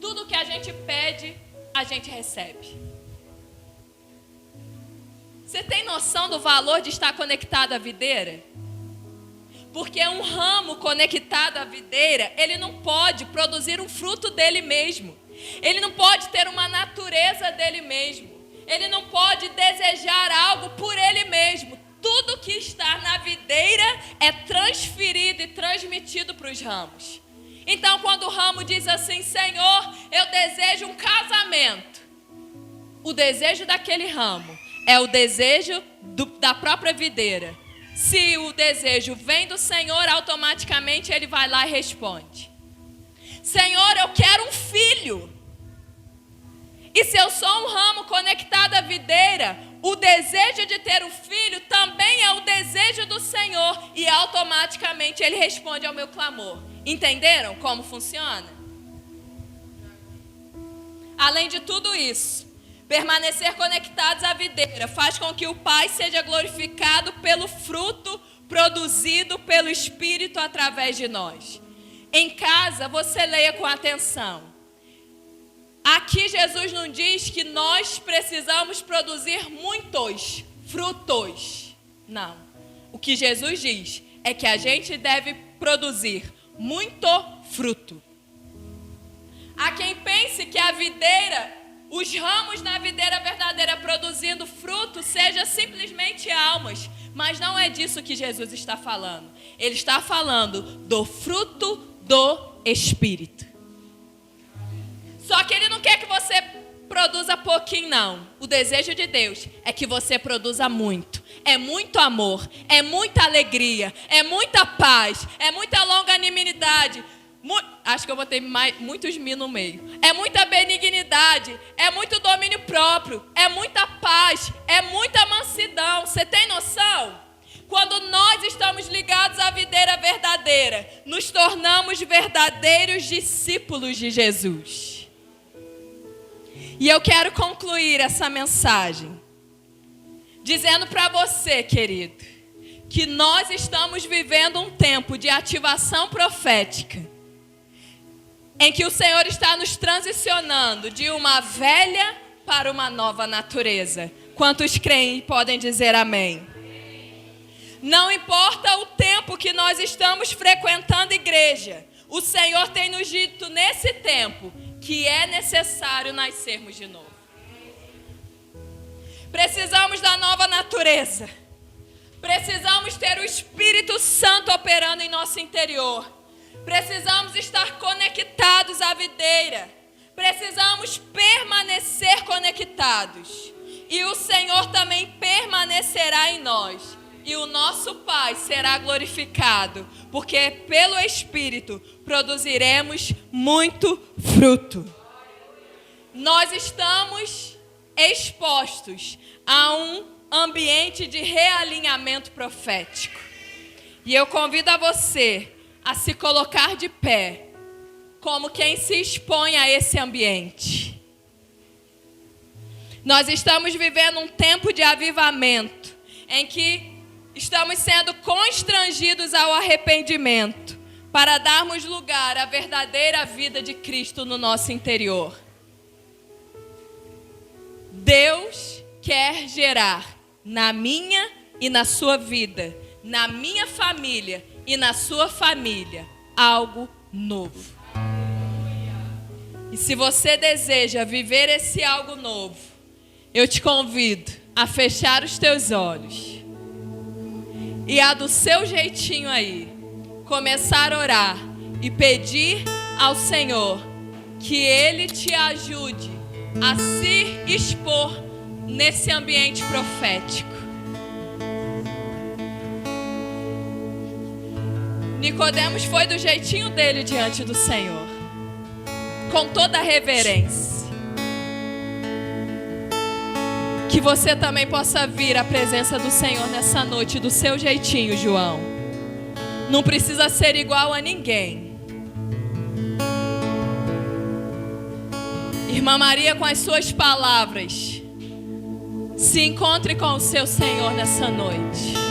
tudo que a gente pede, a gente recebe. Você tem noção do valor de estar conectado à videira? Porque um ramo conectado à videira, ele não pode produzir um fruto dele mesmo. Ele não pode ter uma natureza dele mesmo. Ele não pode desejar algo por ele mesmo. Tudo que está na videira é transferido e transmitido para os ramos. Então, quando o ramo diz assim, Senhor, eu desejo um casamento, o desejo daquele ramo é o desejo da própria videira. Se o desejo vem do Senhor, automaticamente ele vai lá e responde. Senhor, eu quero um filho. E se eu sou um ramo conectado à videira, o desejo de ter um filho também é o desejo do Senhor. E automaticamente ele responde ao meu clamor. Entenderam como funciona? Além de tudo isso, permanecer conectados à videira faz com que o Pai seja glorificado pelo fruto produzido pelo Espírito através de nós. Em casa, você leia com atenção. Aqui Jesus não diz que nós precisamos produzir muitos frutos. Não. O que Jesus diz é que a gente deve produzir muito fruto. Há quem pense que a videira, os ramos na videira verdadeira produzindo fruto, seja simplesmente almas. Mas não é disso que Jesus está falando. Ele está falando do fruto do Espírito. Só que Ele não quer que você produza pouquinho, não. O desejo de Deus é que você produza muito. É muito amor, é muita alegria, é muita paz, é muita longanimidade. Acho que eu botei muitos mi no meio. É muita benignidade, é muito domínio próprio, é muita paz, é muita mansidão. Você tem noção? Quando nós estamos ligados à videira verdadeira, nos tornamos verdadeiros discípulos de Jesus. E eu quero concluir essa mensagem dizendo para você, querido, que nós estamos vivendo um tempo de ativação profética, em que o Senhor está nos transicionando de uma velha para uma nova natureza. Quantos creem e podem dizer amém? Não importa o tempo que nós estamos frequentando igreja, o Senhor tem nos dito nesse tempo que é necessário nascermos de novo. Precisamos da nova natureza. Precisamos ter o Espírito Santo operando em nosso interior. Precisamos estar conectados à videira. Precisamos permanecer conectados. E o Senhor também permanecerá em nós. E o nosso Pai será glorificado. Porque pelo Espírito produziremos muito fruto. Nós estamos expostos a um ambiente de realinhamento profético. E eu convido a você a se colocar de pé, como quem se expõe a esse ambiente. Nós estamos vivendo um tempo de avivamento, em que estamos sendo constrangidos ao arrependimento, para darmos lugar à verdadeira vida de Cristo no nosso interior. Deus quer gerar na minha e na sua vida, na minha família e na sua família, algo novo. E se você deseja viver esse algo novo, eu te convido a fechar os teus olhos e a do seu jeitinho aí, começar a orar e pedir ao Senhor que Ele te ajude a se expor nesse ambiente profético. Nicodemos foi do jeitinho dele diante do Senhor, com toda a reverência. Que você também possa vir à presença do Senhor nessa noite do seu jeitinho, João. Não precisa ser igual a ninguém. Irmã Maria, com as suas palavras, se encontre com o seu Senhor nessa noite.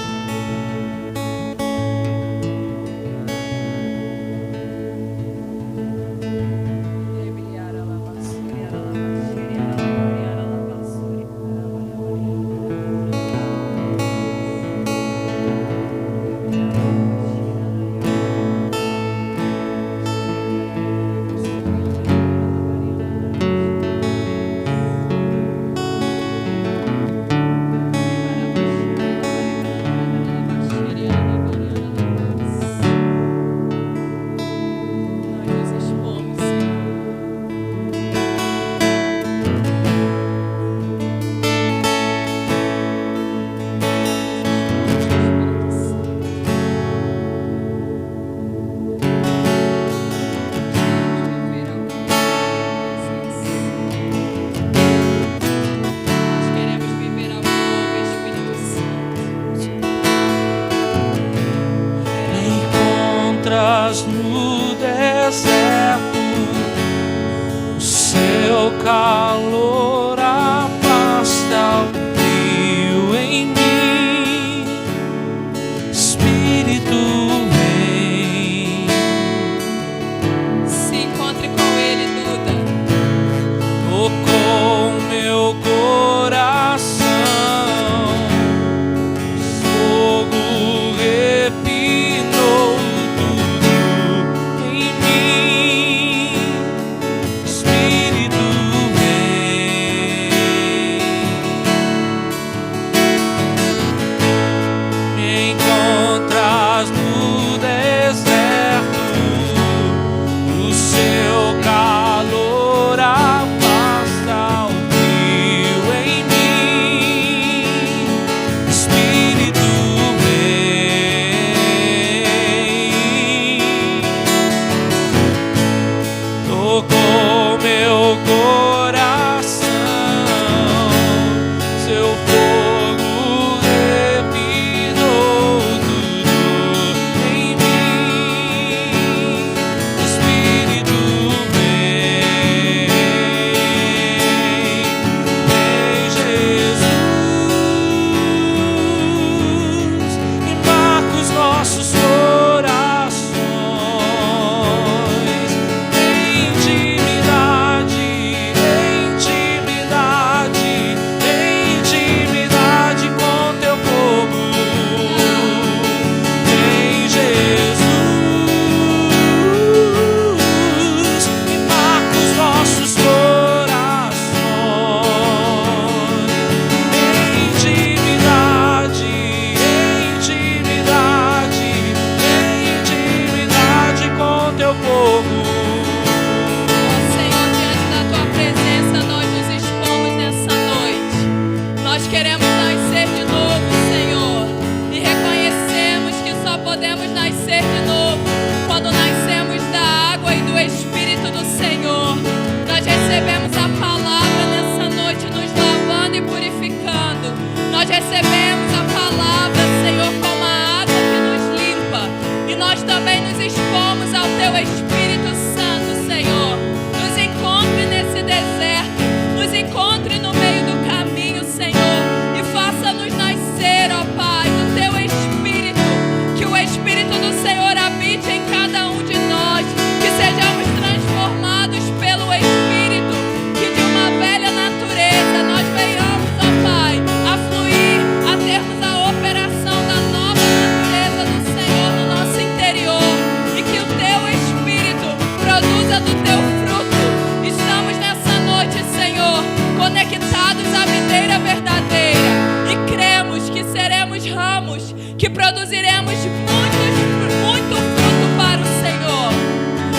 conectados à videira verdadeira. E cremos que seremos ramos, que produziremos muito fruto para o Senhor.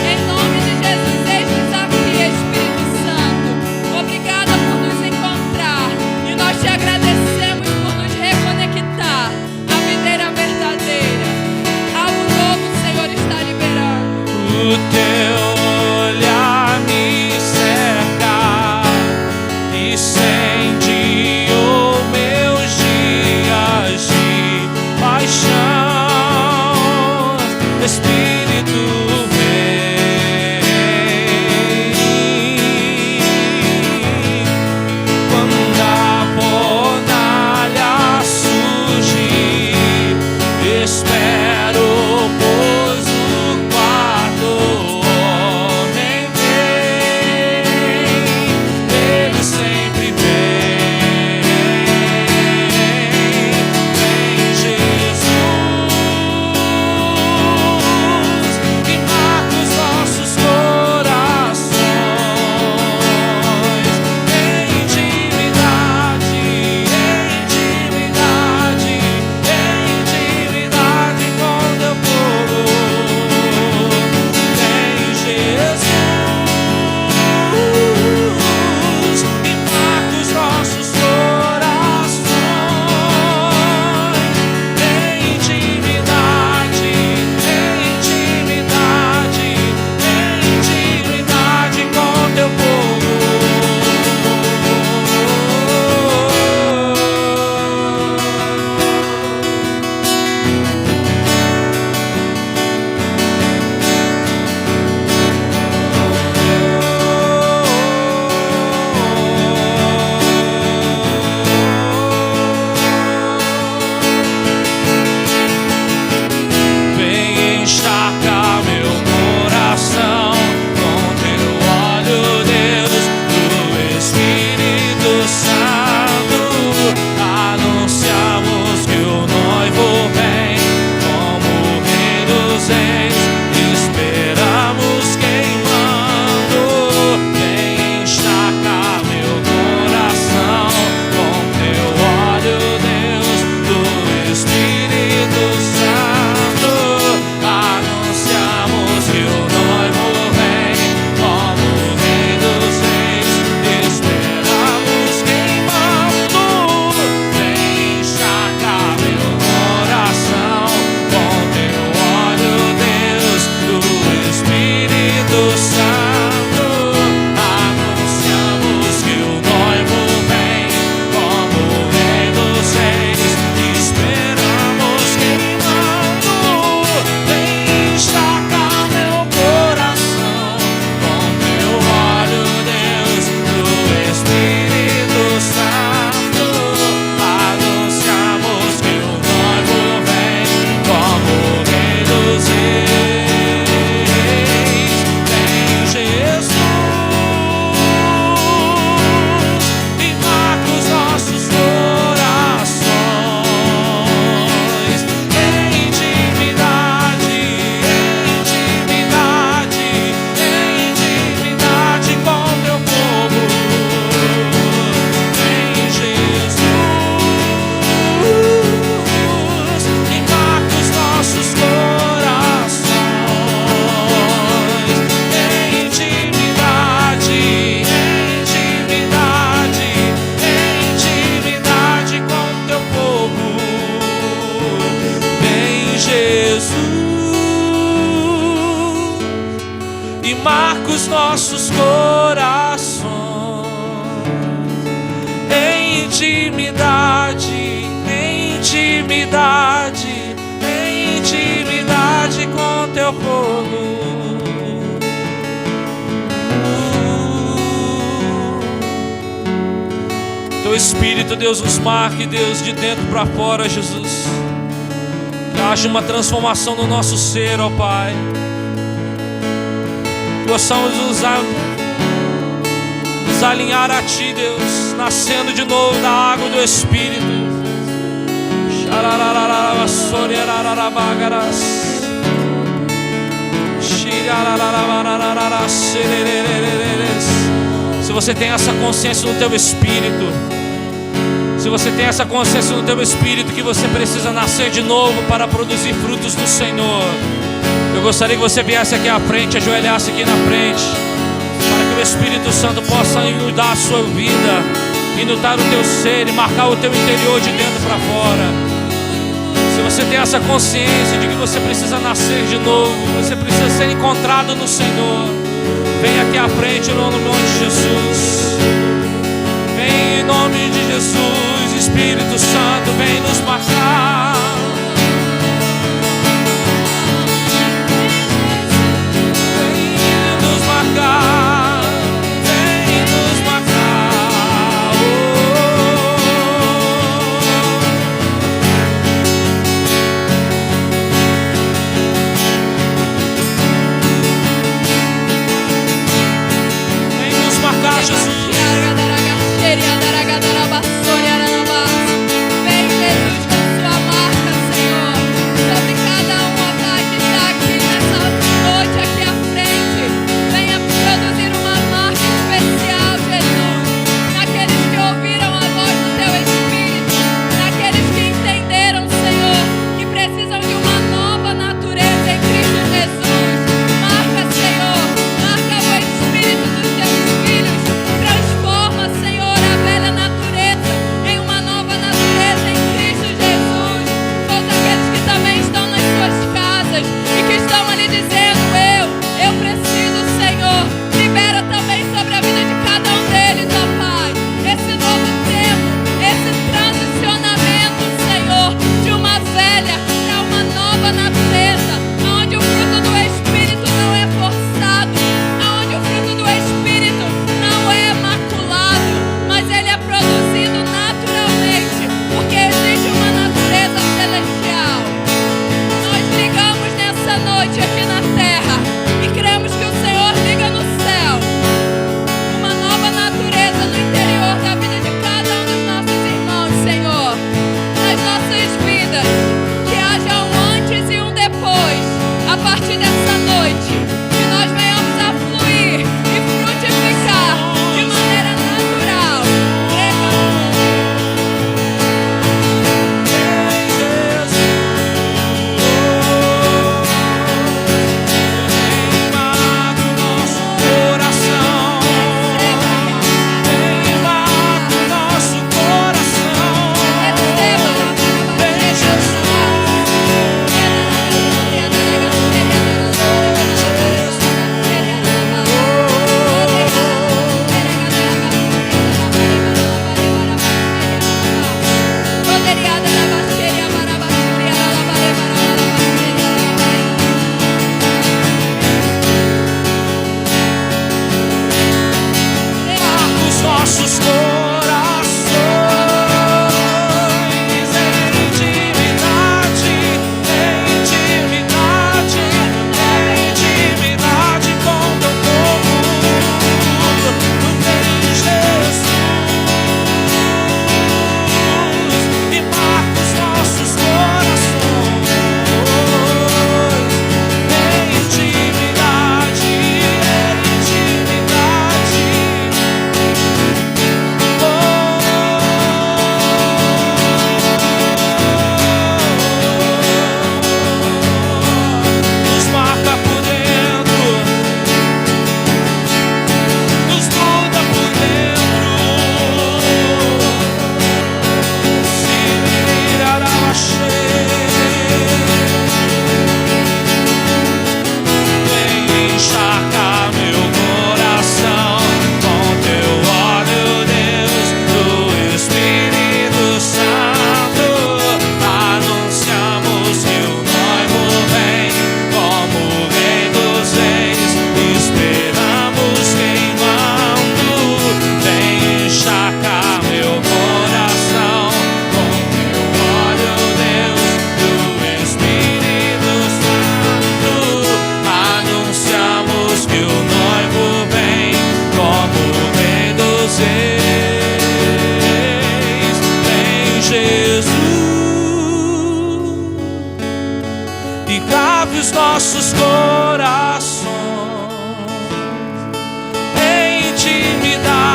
Em nome de Jesus, eis-nos aqui, Espírito Santo. Obrigada por nos encontrar. E nós te agradecemos por nos reconectar à videira verdadeira. Algo novo o Senhor está liberando. O teu olhar me cerca e incendiou meus dias de paixão. Espírito vem quando a fornalha surgir. Espero, pois o quarto homem vem, ele sempre vem. Vem Jesus e marca os nossos corações em intimidade, com teu povo. Vem Jesus e marca os nossos corações em intimidade, com teu povo. Vem encharcar meu coração com teu óleo, Deus, do Espírito Santo. Anunciamos que o noivo vem como o Rei dos Reis. Esperamos queimando. Vem encharcar meu coração com teu óleo, Deus, do Espírito Santo. Anunciamos que o noivo vem como o Rei dos Reis. Esperamos queimando. Vem encharcar meu coração com teu óleo, Deus, do Espírito Santo. Anunciamos que o noivo vem como o Rei dos Reis. Esperamos queimando. Vem encharcar meu coração com teu óleo, Deus, do Espírito Santo. Anunciamos que o noivo vem como o Rei dos Reis. Vem Jesus e marca os nossos corações em intimidade com teu povo. Vem Jesus e marca os nossos corações em intimidade com teu povo. Vem Jesus e marca os nossos corações em intimidade com teu povo. Teu Espírito, Deus, nos marque, Deus, de dentro para fora, Jesus. Que haja uma transformação no nosso ser, ó Pai. Possamos nos alinhar a Ti, Deus, nascendo de novo da água do Espírito. Se você tem essa consciência no teu espírito, se você tem essa consciência no teu espírito que você precisa nascer de novo para produzir frutos do Senhor, eu gostaria que você viesse aqui à frente, ajoelhasse aqui na frente, para que o Espírito Santo possa inundar a sua vida, inundar o teu ser e marcar o teu interior de dentro para fora. Se você tem essa consciência de que você precisa nascer de novo, você precisa ser encontrado no Senhor, vem aqui à frente no nome de Jesus. Vem em nome de Jesus, Espírito Santo, vem nos marcar. Vem nos marcar, vem nos marcar. Vem nos marcar, Jesus. Vem, Jesus, com sua marca, Senhor, sobre cada um, ó Pai, que está aqui nessa noite, aqui à frente. Venha produzir uma marca especial, Jesus, naqueles que ouviram a voz do Teu Espírito, naqueles que entenderam, Senhor, que precisam de uma nova natureza em Cristo Jesus. Marca, Senhor, marca o Espírito dos Teus filhos, transforma, Senhor, a velha natureza em uma nova natureza em Cristo Jesus. Todos aqueles que também estão nas suas casas e que estão ali dizendo: eu preciso, Senhor, libera também sobre a vida de cada um deles, ó Pai, esse novo tempo, esse transicionamento, Senhor, de uma velha para uma nova natureza, onde o fruto do Espírito não é forçado, onde o fruto do Espírito não é maculado, mas ele é produzido naturalmente, porque existe uma natureza celestial. Nós ligamos nessa noite aqui na terra e cremos que o Senhor liga no céu uma nova natureza no interior da vida de cada um dos nossos irmãos, Senhor, nas nossas vidas, que haja um antes e um depois a partir dessa noite, que nós venhamos a fluir e frutificar de maneira natural. Os nossos corações em intimidade, com teu povo, vem Jesus e marca os nossos corações em intimidade. Nos marca por dentro, nos muda por dentro. Se virará cheio, vem encharcar meu coração com teu óleo, Deus, do Espírito Santo. Anunciamos que o noivo vem como o Rei dos Reis, esperamos queimando. Vem encharcar meu coração com teu óleo, Deus, do Espírito Santo. Anunciamos que o noivo vem como o Rei dos Reis. Vem Jesus e cave os nossos corações em intimidade.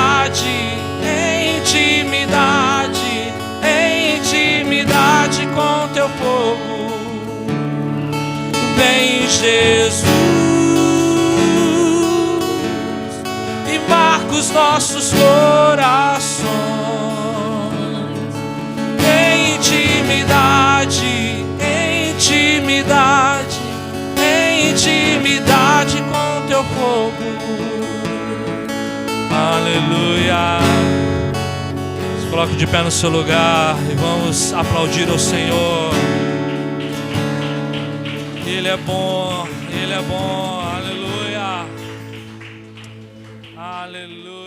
Jesus, e marca os nossos corações em intimidade, em intimidade, em intimidade com teu fogo. Aleluia. Se coloque de pé no seu lugar e vamos aplaudir ao Senhor. Ele é bom, Ele é bom. Aleluia. Aleluia.